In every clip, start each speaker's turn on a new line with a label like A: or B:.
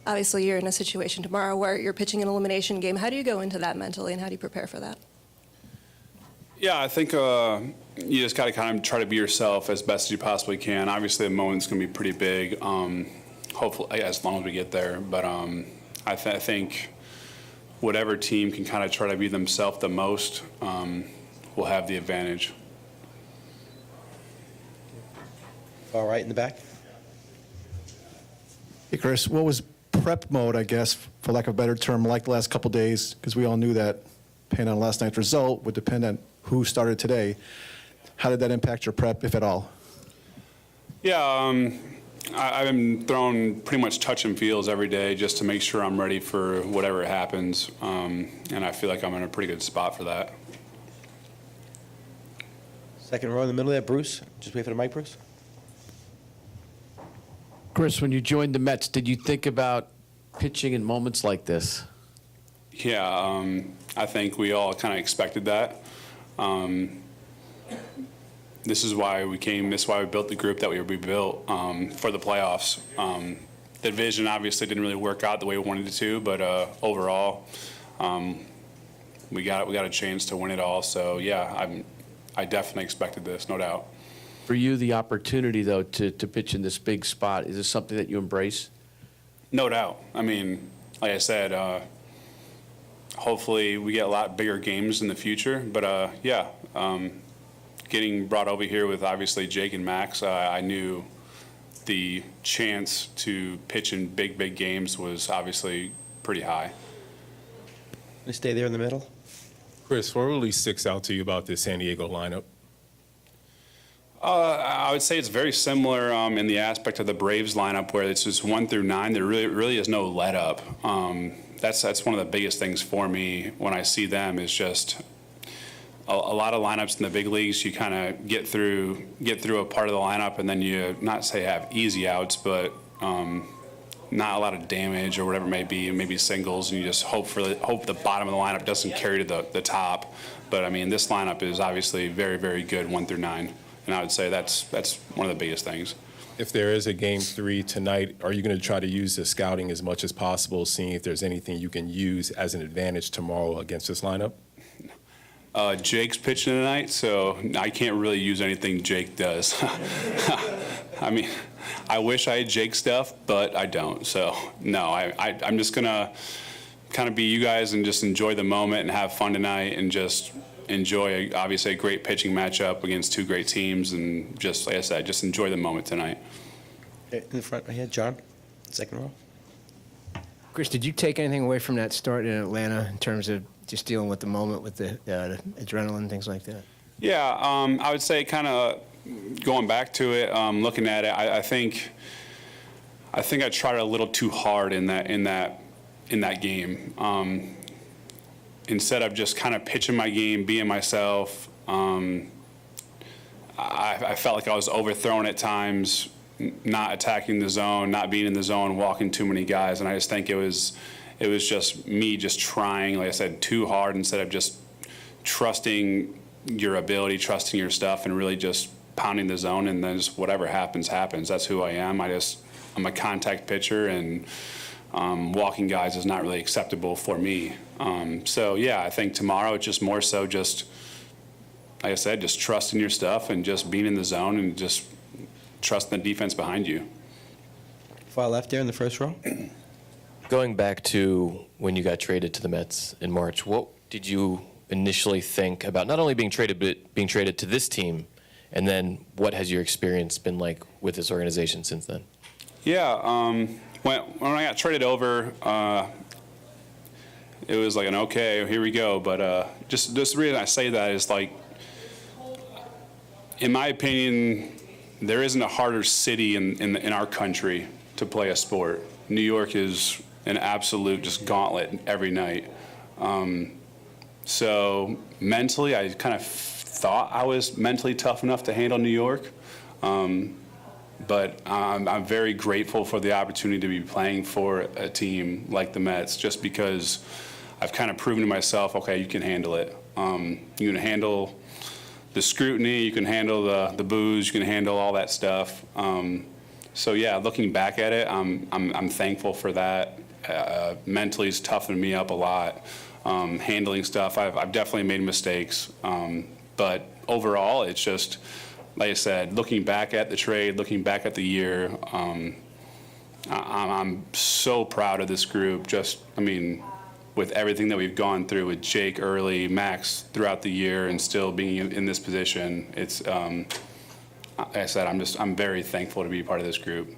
A: Obviously, you're in a situation tomorrow where you're pitching an elimination game. How do you go into that mentally, and how do you prepare for that?
B: Yeah, I think you just got to kind of try to be yourself as best as you possibly can. Obviously, the moment's going to be pretty big, hopefully, as long as we get there. But I think whatever team can kind of try to be themselves the most will have the advantage.
C: All right, in the back.
D: Hey, Chris, what was prep mode, I guess, for lack of a better term, like the last couple of days? Because we all knew that depending on last night's result would depend on who started today. How did that impact your prep, if at all?
B: Yeah, I've been throwing pretty much touch and feels every day just to make sure I'm ready for whatever happens, and I feel like I'm in a pretty good spot for that.
C: Second row in the middle there, Bruce. Just wait for the mic, Bruce.
E: Chris, when you joined the Mets, did you think about pitching in moments like this?
B: Yeah, I think we all kind of expected that. This is why we came. This is why we built the group that we built for the playoffs. The division obviously didn't really work out the way we wanted it to, but overall, we got a chance to win it all. So yeah, I definitely expected this, no doubt.
E: For you, the opportunity, though, to pitch in this big spot, is this something that you embrace?
B: No doubt. I mean, like I said, hopefully we get a lot bigger games in the future. But, yeah, getting brought over here with, obviously, Jake and Max, I knew the chance to pitch in big games was obviously pretty high.
C: Let's stay there in the middle.
F: Chris, what really sticks out to you about this San Diego lineup?
B: I would say it's very similar in the aspect of the Braves lineup, where it's just 1 through 9. There really is no let up. That's one of the biggest things for me when I see them is just a lot of lineups in the big leagues. You kind of get through a part of the lineup, and then you not say have easy outs, but not a lot of damage or whatever it may be, maybe singles, and you just hope the bottom of the lineup doesn't carry to the top. But I mean, this lineup is obviously very good 1 through 9. And I would say that's one of the biggest things.
F: If there is a Game 3 tonight, are you going to try to use the scouting as much as possible, seeing if there's anything you can use as an advantage tomorrow against this lineup?
B: Jake's pitching tonight, so I can't really use anything Jake does. I mean, I wish I had Jake stuff, but I don't. So, no, I'm just going to kind of be you guys and just enjoy the moment and have fun tonight and just enjoy, obviously, a great pitching matchup against 2 great teams, and just, like I said, just enjoy the moment tonight.
C: In the front right here, John, second row.
G: Chris, did you take anything away from that start in Atlanta in terms of just dealing with the moment with the adrenaline, things like that?
B: Yeah, I would say kind of going back to it, looking at it, I think I tried a little too hard in that game. Instead of just kind of pitching my game, being myself, I felt like I was overthrown at times, not attacking the zone, not being in the zone, walking too many guys, and I just think it was just me just trying, like I said, too hard instead of just trusting your ability, trusting your stuff, and really just pounding the zone, and then just whatever happens, happens. That's who I am. I'm a contact pitcher, and walking guys is not really acceptable for me. So yeah, I think tomorrow it's just more so just, like I said, just trusting your stuff and just being in the zone and just trusting the defense behind you.
C: Far left there in the first row.
H: Going back to when you got traded to the Mets in March, what did you initially think about not only being traded, but being traded to this team? And then what has your experience been like with this organization since then?
B: Yeah, when I got traded over, it was like okay, here we go. But just the reason I say that is, like, in my opinion, there isn't a harder city in our country to play a sport. New York is an absolute just gauntlet every night. So mentally, I kind of thought I was mentally tough enough to handle New York. But I'm very grateful for the opportunity to be playing for a team like the Mets, just because I've kind of proven to myself, okay, you can handle it. You can handle the scrutiny, you can handle the boos, you can handle all that stuff. So yeah, looking back at it, I'm thankful for that. Mentally, it's toughened me up a lot. Handling stuff, I've definitely made mistakes, but overall, it's just like I said. Looking back at the trade, looking back at the year, I'm so proud of this group. With everything that we've gone through with Jake early, Max throughout the year, and still being in this position, it's. Like I said, I'm very thankful to be part of this group.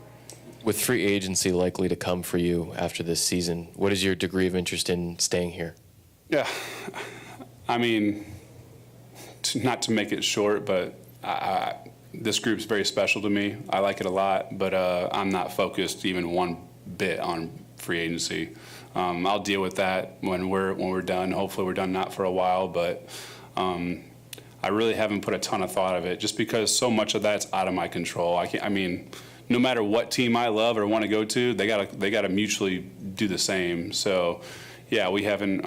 H: With free agency likely to come for you after this season, what is your degree of interest in staying here?
B: Yeah, not to make it short, but this group's very special to me. I like it a lot, but I'm not focused even one bit on free agency. I'll deal with that when we're done. Hopefully, we're done not for a while, but. I really haven't put a ton of thought of it, just because so much of that's out of my control. No matter what team I love or want to go to, they gotta mutually do the same. So, yeah, we haven't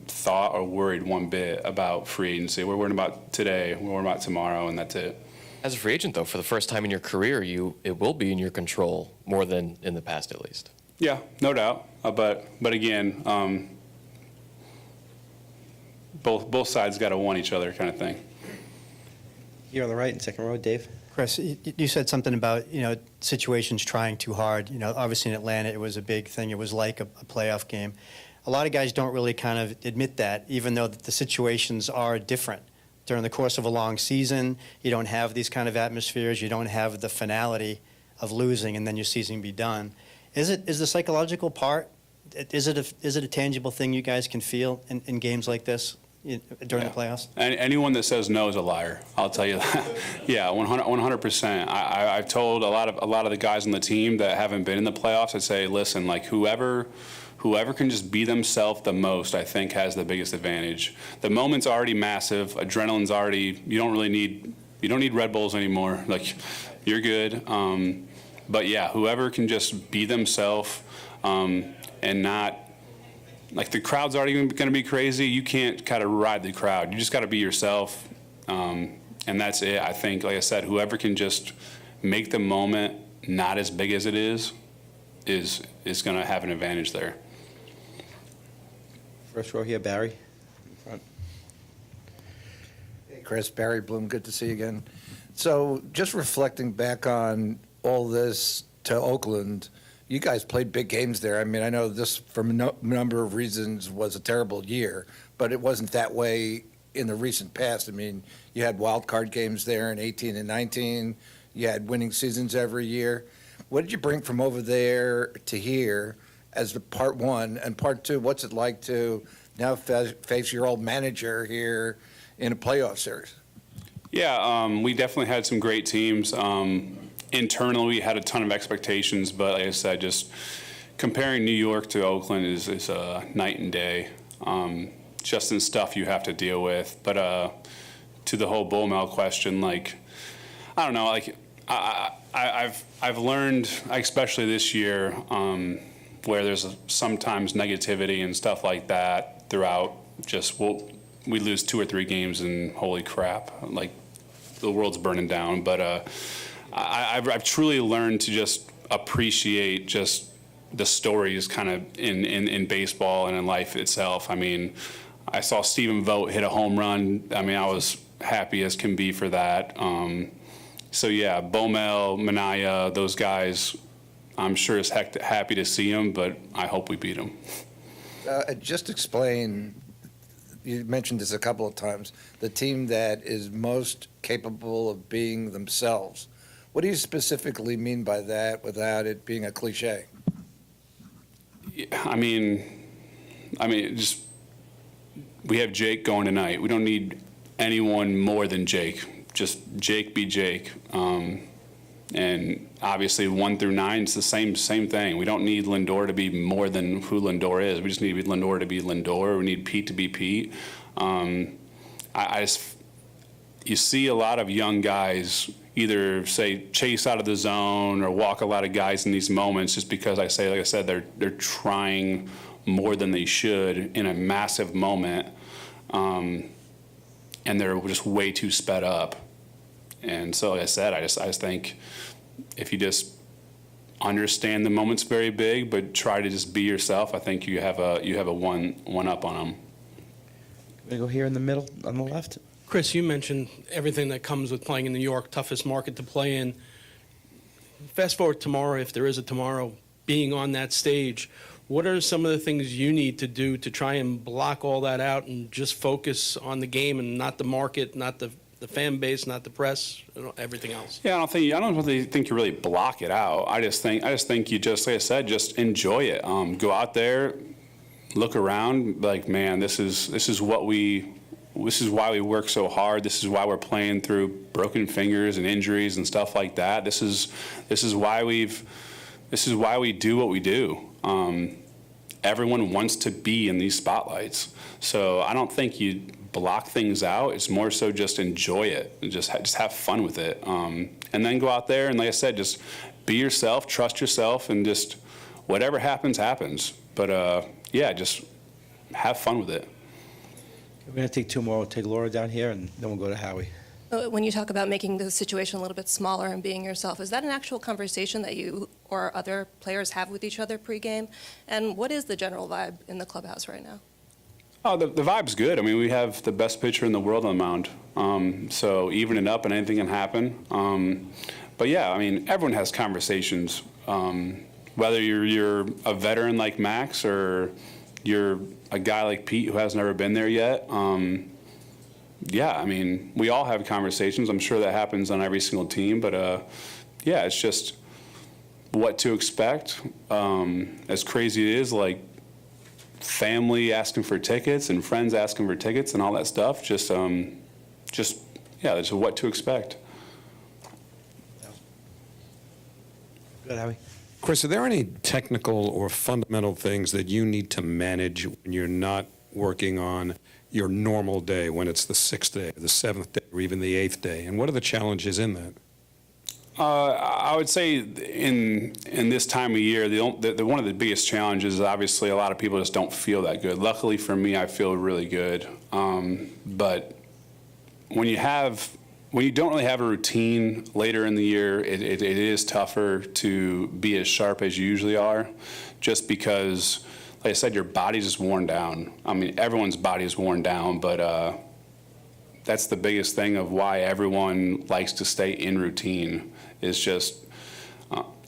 B: thought or worried one bit about free agency. We're worried about today. We're worried about tomorrow, and that's it.
H: As a free agent, though, for the first time in your career, it will be in your control more than in the past, at least.
B: Yeah, no doubt. But again. Both sides got to want each other, kind of thing.
C: Here on the right in second row, Dave.
I: Chris, you said something about, situations trying too hard. Obviously in Atlanta, it was a big thing. It was like a playoff game. A lot of guys don't really kind of admit that, even though the situations are different. During the course of a long season, you don't have these kind of atmospheres. You don't have the finality of losing and then your season be done. Is the psychological part, is it a tangible thing you guys can feel in games like this? During the playoffs?
B: Anyone that says no is a liar. I'll tell you that. Yeah, 100%. I've told a lot of the guys on the team that haven't been in the playoffs. I say, listen, like whoever can just be themselves the most, I think, has the biggest advantage. The moment's already massive. Adrenaline's already. You don't need Red Bulls anymore. Like, you're good. But yeah, whoever can just be themselves and not. Like, the crowd's already going to be crazy. You can't kind of ride the crowd. You just got to be yourself, and that's it. I think, like I said, whoever can just make the moment not as big as it is going to have an advantage there.
C: First row here, Barry. In front.
J: Hey, Chris, Barry Bloom, good to see you again. So just reflecting back on all this to Oakland, you guys played big games there. I know this, from a number of reasons, was a terrible year, but it wasn't that way in the recent past. You had wild card games there in 18 and 19. You had winning seasons every year. What did you bring from over there to here as the part one? And part two, what's it like to now face your old manager here in a playoff series?
B: Yeah, we definitely had some great teams. Internally, we had a ton of expectations, but like I said, just comparing New York to Oakland is night and day. Just in stuff you have to deal with. But to the whole bull mail question, like, I don't know, like I've learned, especially this year, where there's sometimes negativity and stuff like that throughout. We lose 2 or 3 games and holy crap, like the world's burning down. But I've truly learned to just appreciate just the stories kind of in baseball and in life itself. I saw Stephen Vogt hit a home run. I was happy as can be for that. So yeah, Bomel, Minaya, those guys, I'm sure is happy to see them, but I hope we beat them.
J: Just explain, you mentioned this a couple of times, the team that is most capable of being themselves. What do you specifically mean by that without it being a cliche?
B: Just we have Jake going tonight. We don't need anyone more than Jake. Just Jake be Jake. And obviously 1 through 9, it's the same thing. We don't need Lindor to be more than who Lindor is. We just need Lindor to be Lindor. We need Pete to be Pete. You see a lot of young guys either say chase out of the zone or walk a lot of guys in these moments just because like I said, they're trying more than they should in a massive moment, and they're just way too sped up. And so like I said, I just think if you just understand the moment's very big, but try to just be yourself, I think you have a one up on them.
C: We're going to go here in the middle on the left.
K: Chris, you mentioned everything that comes with playing in New York, toughest market to play in. Fast forward tomorrow, if there is a tomorrow, being on that stage, what are some of the things you need to do to try and block all that out and just focus on the game and not the market, not the fan base, not the press, everything else?
B: Yeah, I don't really think you really block it out. I just think you just, like I said, just enjoy it. Go out there, look around, like, man, this is why we work so hard. This is why we're playing through broken fingers and injuries and stuff like that. This is why we do what we do. Everyone wants to be in these spotlights. So I don't think you block things out. It's more so just enjoy it and just have fun with it. And then go out there and, like I said, just be yourself, trust yourself, and just whatever happens, happens. But yeah, just have fun with it.
C: We're going to take two more. We'll take Laura down here, and then we'll go to Howie.
A: When you talk about making the situation a little bit smaller and being yourself, is that an actual conversation that you or other players have with each other pregame? And what is the general vibe in the clubhouse right now?
B: Oh, the vibe's good. I mean, we have the best pitcher in the world on the mound. So even it up and anything can happen. But yeah, I mean, everyone has conversations. Whether you're a veteran like Max or you're a guy like Pete who has never been there yet. Yeah, I mean, we all have conversations. I'm sure that happens on every single team. But yeah, it's just what to expect. As crazy it is, like family asking for tickets and friends asking for tickets and all that stuff. Just yeah, it's what to expect.
C: Good, Howie.
L: Chris, are there any technical or fundamental things that you need to manage when you're not working on your normal day, when it's the 6th day, the 7th day, or even the 8th day? And what are the challenges in that?
B: I would say in this time of year, one of the biggest challenges is obviously a lot of people just don't feel that good. Luckily for me, I feel really good. But when you don't really have a routine later in the year, it is tougher to be as sharp as you usually are, just because, like I said, your body's just worn down. I mean, everyone's body is worn down, but that's the biggest thing of why everyone likes to stay in routine. Is just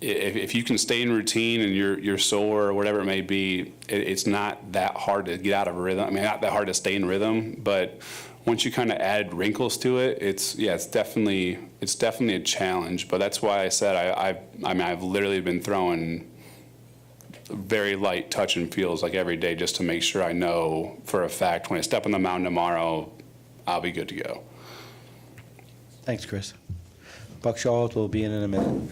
B: if you can stay in routine and you're sore or whatever it may be, it's not that hard to get out of rhythm. I mean, not that hard to stay in rhythm, but once you kind of add wrinkles to it, it's definitely a challenge. But that's why I said I've literally been throwing very light touch and feels like every day just to make sure I know for a fact when I step on the mound tomorrow, I'll be good to go.
C: Thanks, Chris. Buck Showalter will be in a minute.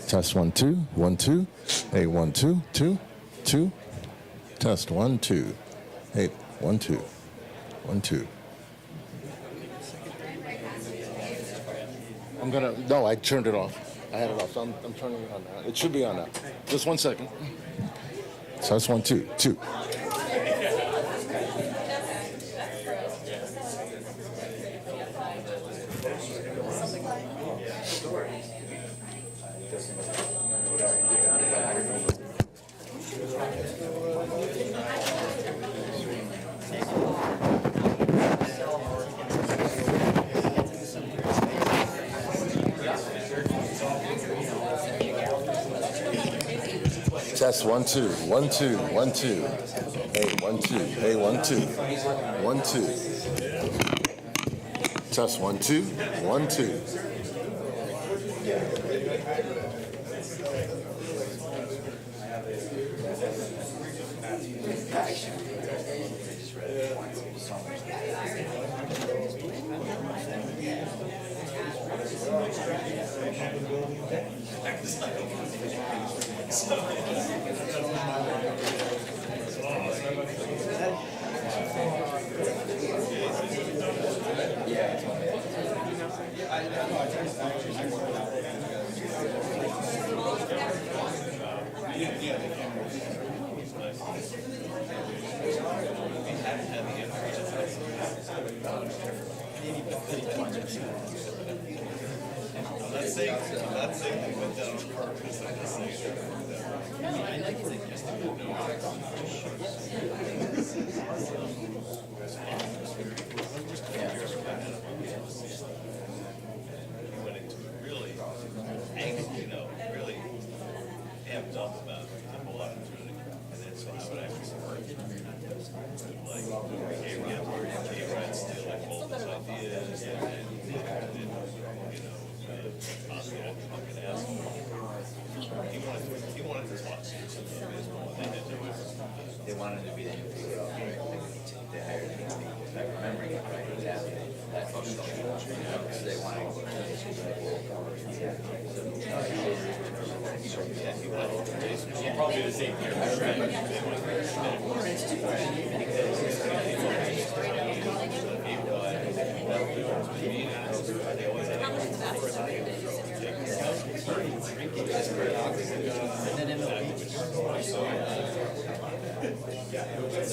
M: Test 1 2 1 2. Hey 1 2 2 2. Test 1 2. Hey 1 2 1 2. No, I turned it off. I had it off, so I'm turning it on now. It should be on now. Just 1 second. Test 1, 2, 2. Test 1, 2, 1, 2, 1, 2. Hey, 1, 2. Hey, 1, 2. 1, 2. Test 1, 2, 1, 2.
N: They wanted to be the new people. They hired me. If I'm remembering it right, exactly. That Buck Showalter. So they wanted to go to the Super Bowl. Probably the same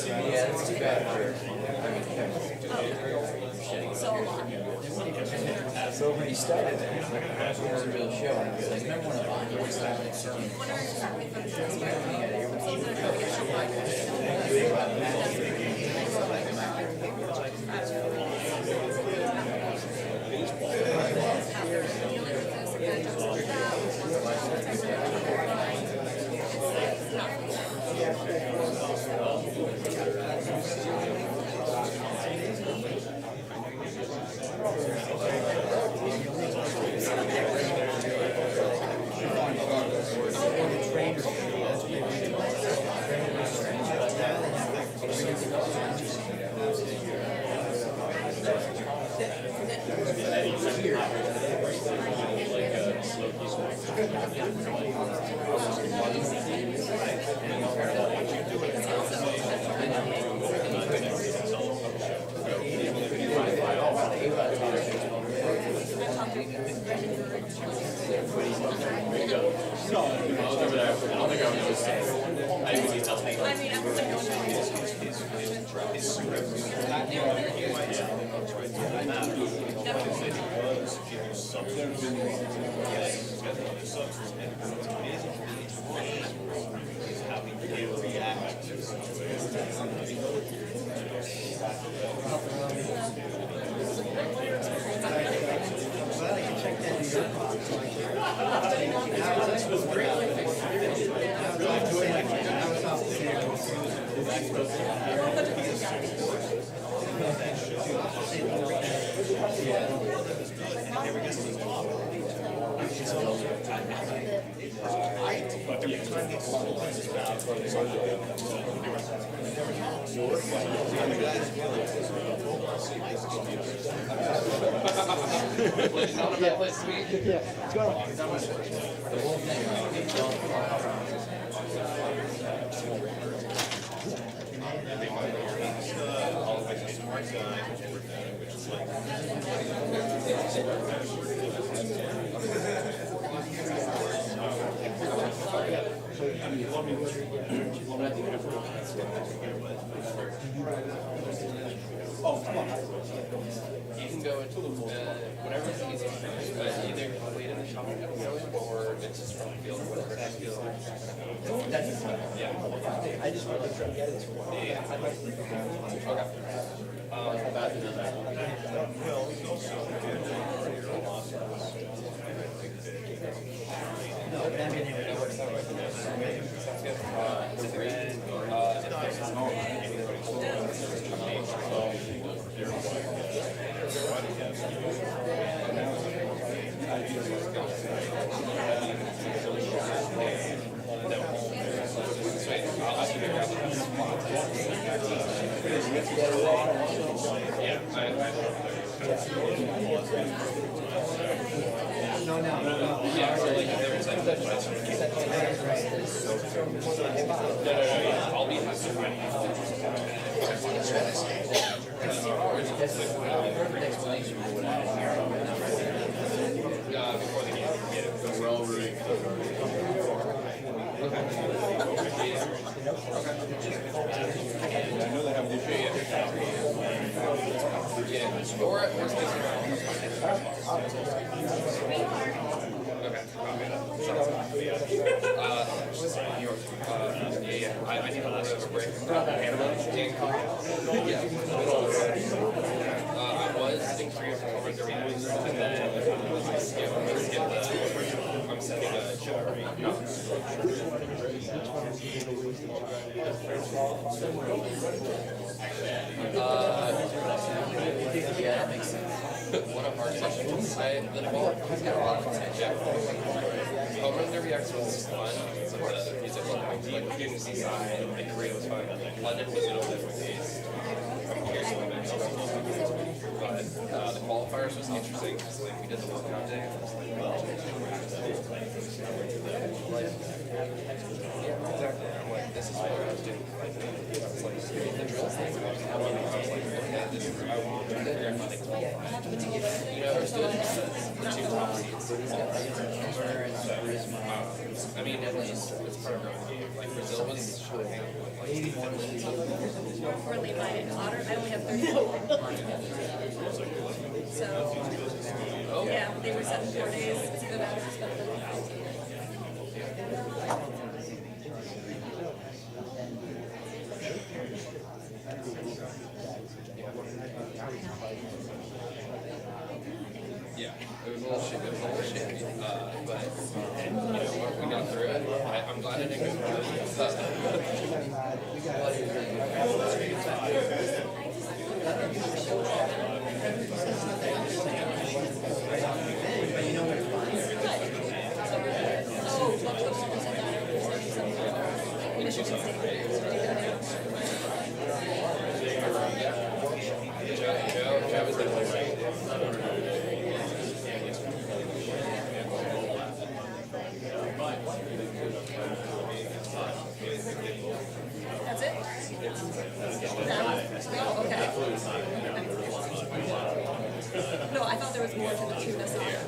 N: Yeah, it's too bad. So when he started, it was a real show. And I was like, remember when Avon started?
H: You can go into whatever is easiest for you, but either complete in the shot or if it's just from the field, whatever that feels like. Yeah. I just want to try to get it to one. Yeah. I need a little bit of a break. I was sitting 3 or 4 over 3 hours, and then I skipped I'm setting a show right now. Yeah, that makes sense. What a hard session. The ball has got a lot of potential. Home run derby X was fun. The music like getting to see side, like Korea was fun. London was a little different case. I'm curious about that. But the qualifiers was interesting because like we did the workout day. Yeah, exactly. I'm like, this is what I was doing. It's like the drill thing. I was like, okay, this is I want to figure out how they qualify. You know, we're still the 2 top seeds. I mean, at least it's part of our own game. Like Brazil was showing
A: For Levi and Otter, I only have 30. So, yeah, they were set in 4 days. It's a good average.
H: Yeah, it was a little shit. It was a little shaky, but you know, we got through it. I'm glad I didn't go through Joe was definitely right.
A: That's it? No? Okay. No, I thought there was more to the tuna saga.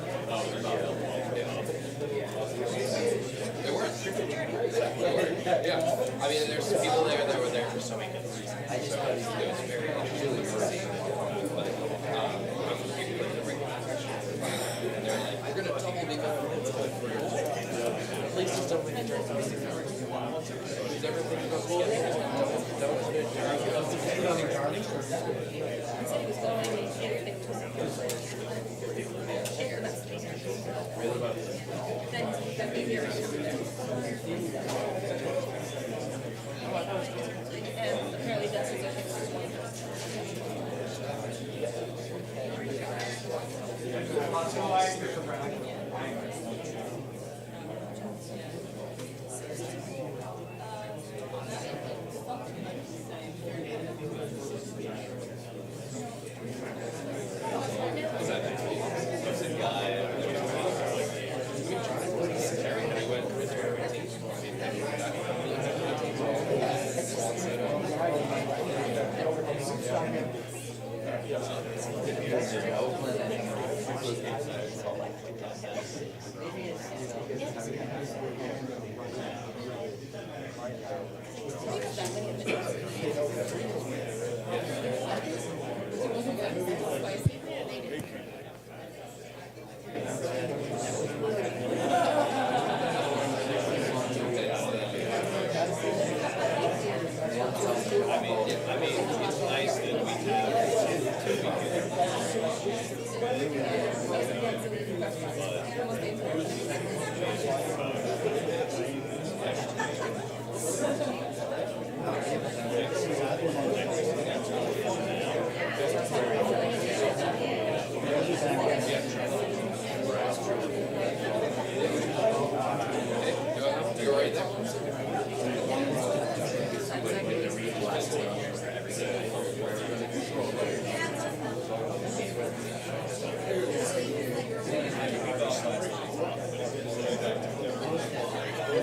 H: There were. Yeah. I mean, there's people there that were there for so many different reasons. So it was very interesting to see. But I'm looking for the ring question. And they're like, we're going to double the amount. At least it's double the turn. Is everything going to
A: And apparently that's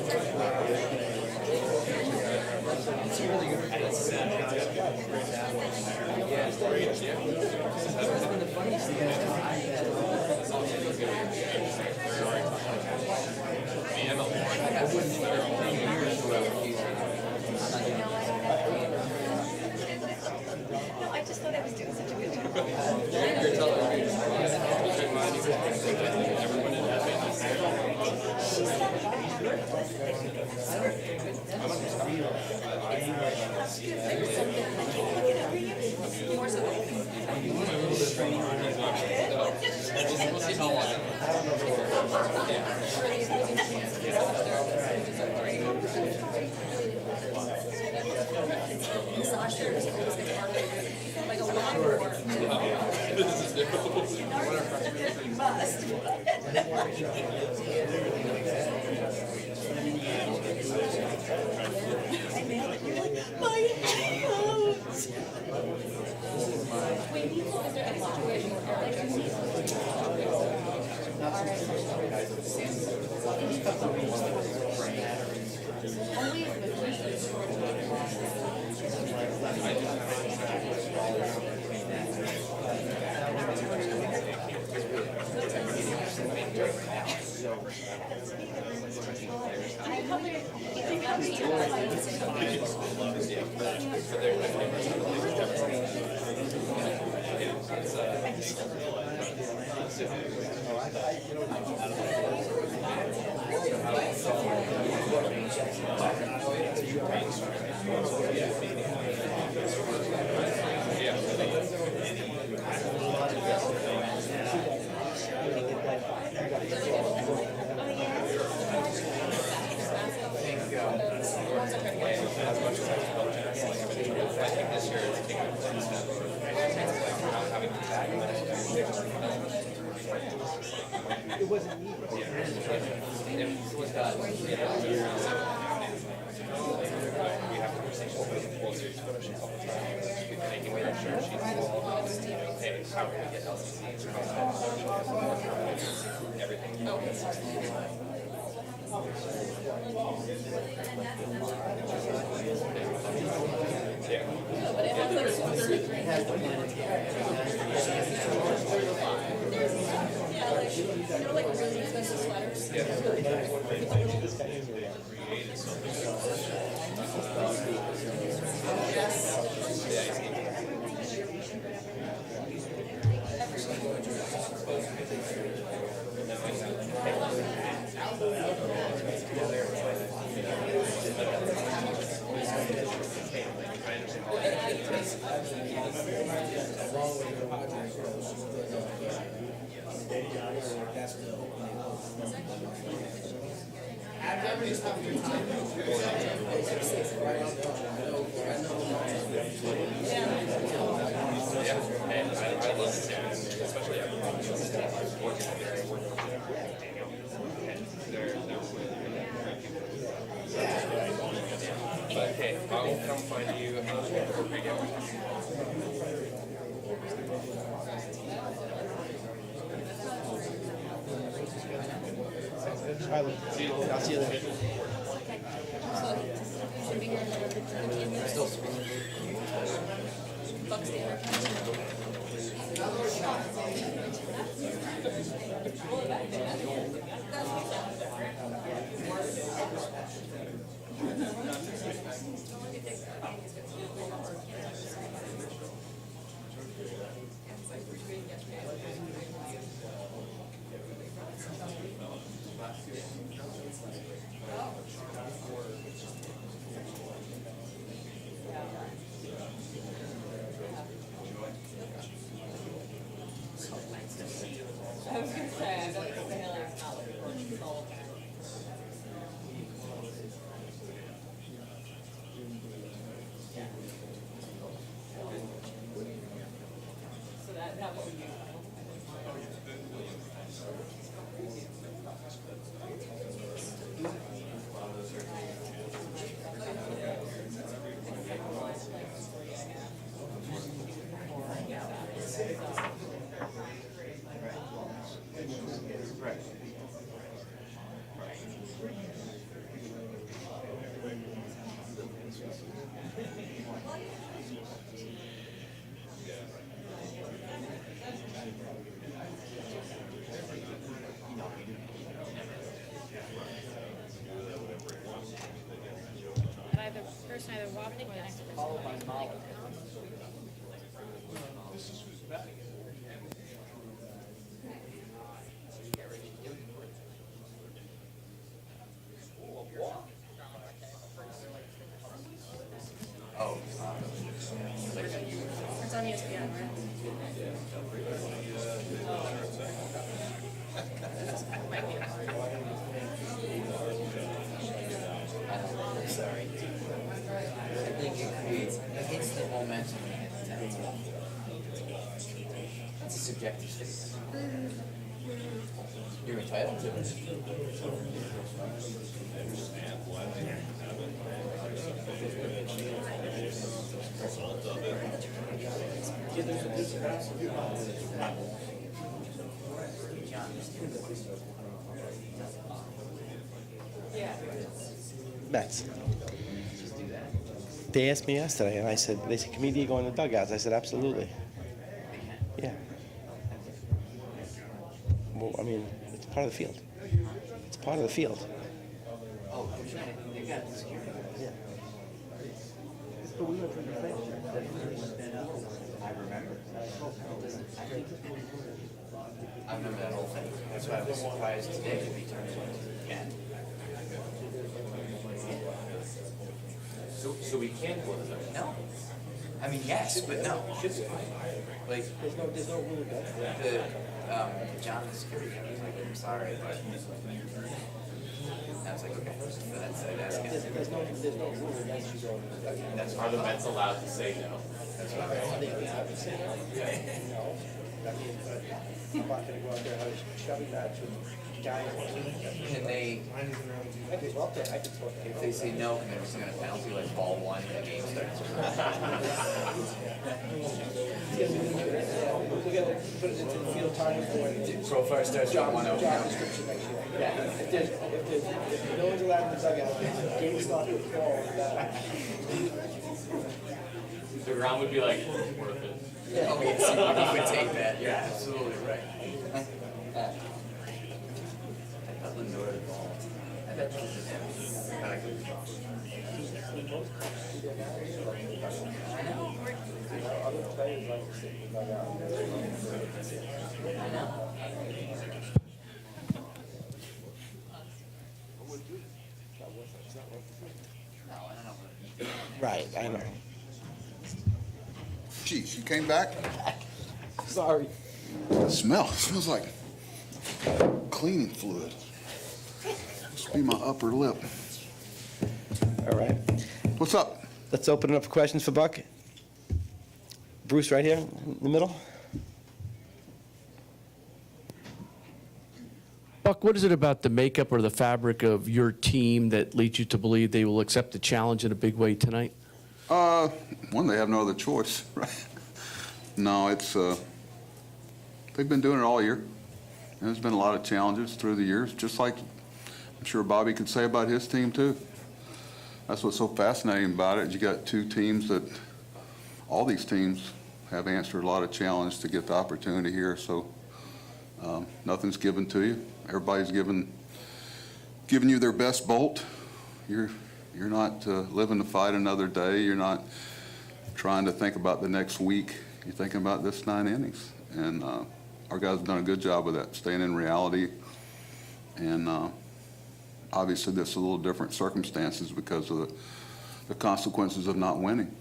O: I just thought I was doing such a good job.
A: Like a lawnmower.
H: But hey, I'll come find you for pregame.
C: I'll see you later.
O: I was gonna say, I don't think Haley's not looking for So that would be person either walked in next to the
A: It's on ESPN, right?
N: Sorry. I think it creates instant momentum in the team. It's a subjective statement. You're entitled to it.
C: Mets. They asked me yesterday, and I said, they said, can we go in the dugouts? I said, absolutely. Yeah. Well, I mean, it's part of the field. It's part of the field.
N: Oh, they got security.
C: Yeah.
N: I remember. I remember that whole thing. That's why I was surprised today to be turned again. So we can't go to them? No. I mean, yes, but no. Like, there's no rule about it. John, the security guy, was like, I'm sorry, but. I was like, okay. So that's asking.
C: There's no rule against you going to the dugout.
N: That's
H: Are the Mets allowed to say no?
N: That's what I
C: They have to say no. I mean, I'm not gonna go out there and have a shoving match with guys.
N: Can they,
C: I could go up there, I could talk to
N: if they say no, can they just get a penalty like ball one and the game starts?
C: We gotta put it into the field time for
N: Profile starts with 1-0
C: job description next year. Yeah, if no one's allowed in the dugout, game start with ball.
H: The ground would be like, worth it.
N: Oh, yes, you would take that, you're absolutely right. I bet you just have, I know.
C: Other players like to sit in the dugout.
N: I know.
C: Right, I know.
P: Jeez, you came back?
C: Sorry.
P: Smells like cleaning fluid. Must be my upper lip.
C: All right.
P: What's up?
C: Let's open it up for questions for Buck. Bruce, right here in the middle.
E: Buck, what is it about the makeup or the fabric of your team that leads you to believe they will accept the challenge in a big way tonight?
P: One, they have no other choice, right? No, it's, they've been doing it all year. And there's been a lot of challenges through the years, just like I'm sure Bobby could say about his team too. That's what's so fascinating about it. You got two teams that, all these teams have answered a lot of challenge to get the opportunity here, so nothing's given to you. Everybody's giving you their best bolt. You're not living to fight another day. You're not trying to think about the next week. You're thinking about this 9 innings. And our guys have done a good job of that, staying in reality. And obviously this is a little different circumstances because of the consequences of not winning.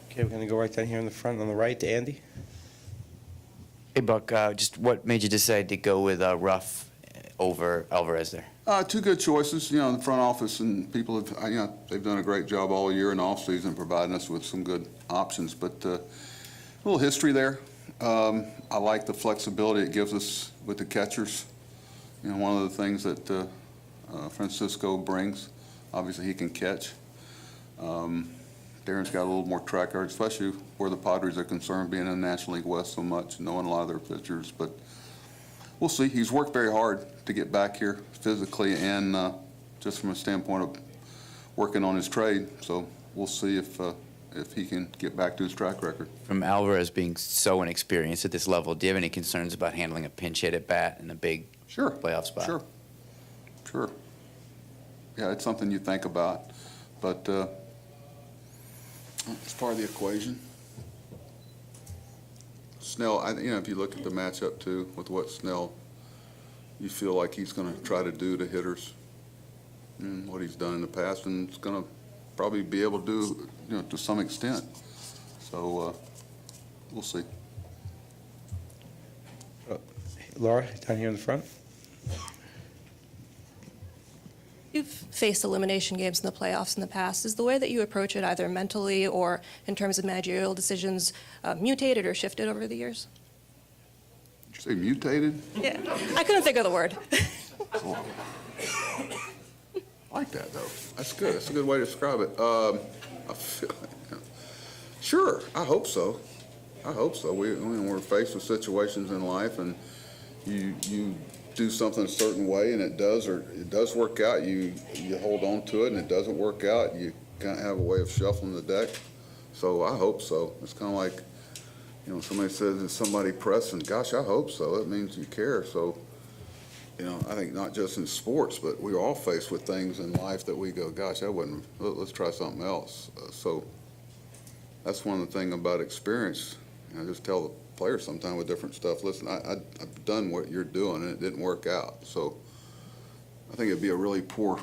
C: Okay, we're going to go right down here in the front on the right to Andy.
Q: Hey, Buck, just what made you decide to go with Ruff over Alvarez there?
P: Two good choices, you know, in the front office, and people have, you know, they've done a great job all year and off season providing us with some good options. But a little history there. I like the flexibility it gives us with the catchers. You know, one of the things that Francisco brings, obviously he can catch. Darren's got a little more track record, especially where the Padres are concerned, being in the National League West so much, knowing a lot of their pitchers. But we'll see. He's worked very hard to get back here physically and just from a standpoint of working on his trade. So we'll see if he can get back to his track record.
Q: From Alvarez being so inexperienced at this level, do you have any concerns about handling a pinch hit at bat in a big playoff spot?
P: Sure. Yeah, it's something you think about. But it's part of the equation. Snell, if you look at the matchup too, with what Snell, you feel like he's going to try to do to hitters and what he's done in the past, and it's going to probably be able to do, to some extent. So we'll see.
C: Laura, down here in the front.
A: You've faced elimination games in the playoffs in the past. Is the way that you approach it, either mentally or in terms of managerial decisions, mutated or shifted over the years?
P: Did you say mutated?
A: Yeah, I couldn't think of the word.
P: Oh. I like that, though. That's good. That's a good way to describe it. Sure, I hope so. I hope so. We're faced with situations in life, and you do something a certain way, and it does work out. You hold on to it, and it doesn't work out. You kind of have a way of shuffling the deck. So I hope so. It's kind of like, somebody says, is somebody pressing? Gosh, I hope so. It means you care. So, I think not just in sports, but we're all faced with things in life that we go, gosh, let's try something else. So that's one of the things about experience. I just tell the players sometimes with different stuff, listen, I've done what you're doing, and it didn't work out. So I think it'd be a really poor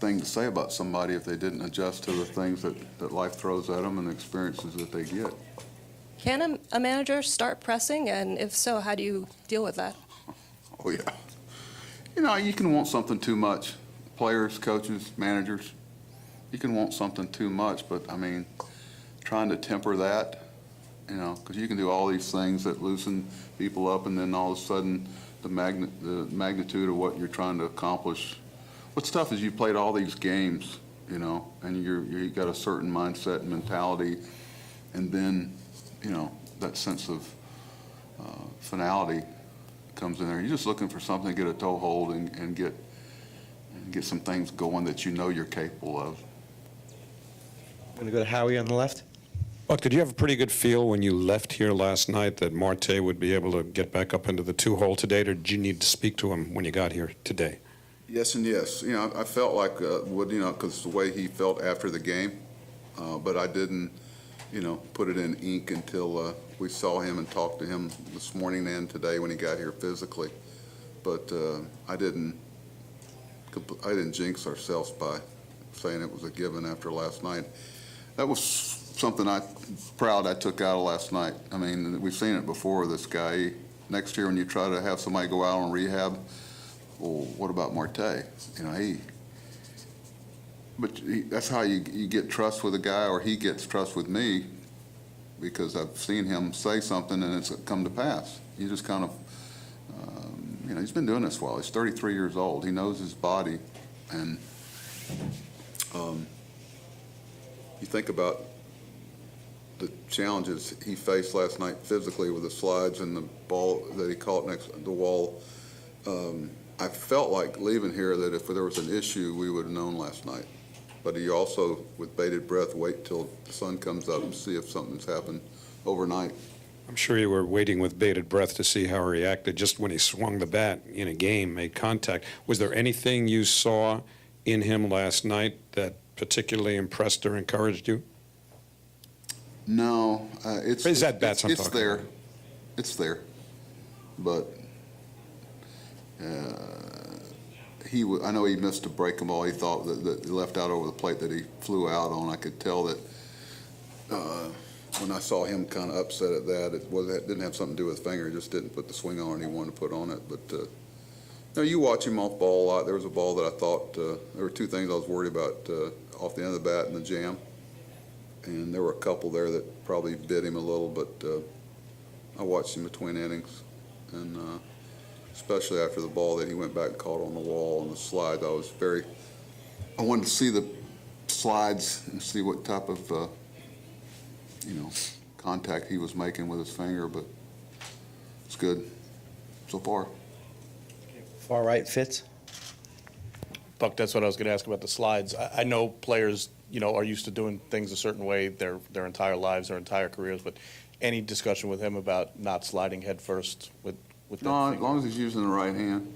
P: thing to say about somebody if they didn't adjust to the things that life throws at them and the experiences that they get.
A: Can a manager start pressing, and if so, how do you deal with that?
P: Oh, yeah. You can want something too much. Players, coaches, managers, you can want something too much, but, trying to temper that, because you can do all these things that loosen people up, and then all of a sudden the magnitude of what you're trying to accomplish. What's tough is you played all these games, and you got a certain mindset and mentality, and then, that sense of finality comes in there. You're just looking for something to get a toehold and get some things going that you're capable of.
C: I'm going to go to Howie on the left.
L: Buck, did you have a pretty good feel when you left here last night that Marte would be able to get back up into the 2-hole today, or did you need to speak to him when you got here today?
P: Yes and yes. I felt like because the way he felt after the game, but I didn't, put it in ink until we saw him and talked to him this morning and today when he got here physically. But I didn't jinx ourselves by saying it was a given after last night. That was something proud I took out of last night. We've seen it before, this guy. Next year when you try to have somebody go out on rehab, well, what about Marte? That's how you get trust with a guy, or he gets trust with me, because I've seen him say something and it's come to pass. He just kind of, he's been doing this for a while. He's 33 years old. He knows his body, and you think about the challenges he faced last night physically with the slides and the ball that he caught next to the wall. I felt like leaving here that if there was an issue, we would have known last night. But he also, with bated breath, wait till the sun comes up and see if something's happened overnight.
L: I'm sure you were waiting with bated breath to see how he reacted just when he swung the bat in a game, made contact. Was there anything you saw in him last night that particularly impressed or encouraged you?
P: No,
L: It's there.
P: It's there, but I know he missed a breaking ball. He thought that he left out over the plate that he flew out on. I could tell that when I saw him kind of upset at that, it didn't have something to do with finger. He just didn't put the swing on he wanted to put on it. But you watch him off ball a lot. There was a ball that I thought there were two things I was worried about off the end of the bat and the jam. And there were a couple there that probably bit him a little, but I watched him between innings, and especially after the ball that he went back and caught on the wall and the slides. I wanted to see the slides and see what type of, contact he was making with his finger, but it's good so far.
C: Far right, Fitz.
R: Buck, that's what I was going to ask about the slides. I know players, are used to doing things a certain way their entire lives, their entire careers, but any discussion with him about not sliding head first with
P: No, as long as he's using the right hand.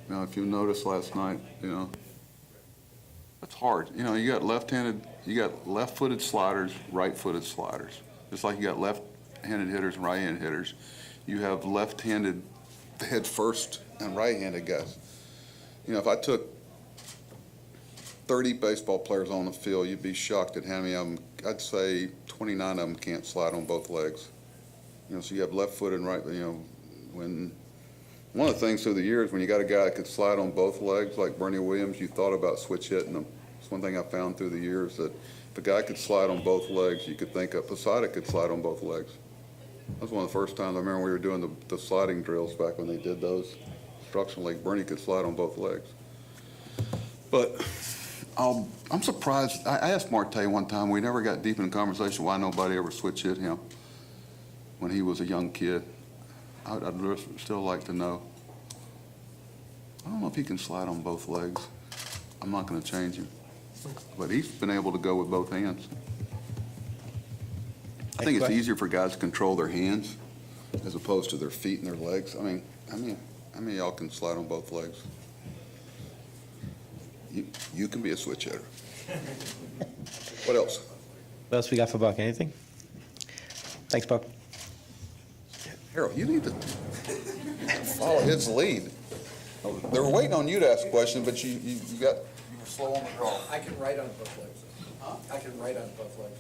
P: Now, if you noticed last night, That's hard. You know, you got left-footed sliders, right-footed sliders. Just like you got left-handed hitters and right-handed hitters. You have left-handed head first and right-handed guys. You know, if I took 30 baseball players on the field, you'd be shocked at how many of them, I'd say 29 of them can't slide on both legs. You know, so you have left-footed and right, you know, when one of the things through the years, when you got a guy that could slide on both legs, like Bernie Williams, you thought about switch hitting him. It's one thing I found through the years, that if a guy could slide on both legs, you could think Posada could slide on both legs. That was one of the first times I remember we were doing the sliding drills back when they did those. Instruction League, Bernie could slide on both legs. But I'm surprised. I asked Marte one time, we never got deep in the conversation why nobody ever switch hit him when he was a young kid. I'd still like to know. I don't know if he can slide on both legs. I'm not going to change him. But he's been able to go with both hands. I think it's easier for guys to control their hands as opposed to their feet and their legs. I mean, how many of y'all can slide on both legs? You can be a switch hitter. What else?
C: What else we got for Buck? Anything? Thanks, Buck.
P: Harold, you need to follow his lead. They were waiting on you to ask a question, but you were slow on the draw.
J: I can write on both legs. Huh? I can write on both legs.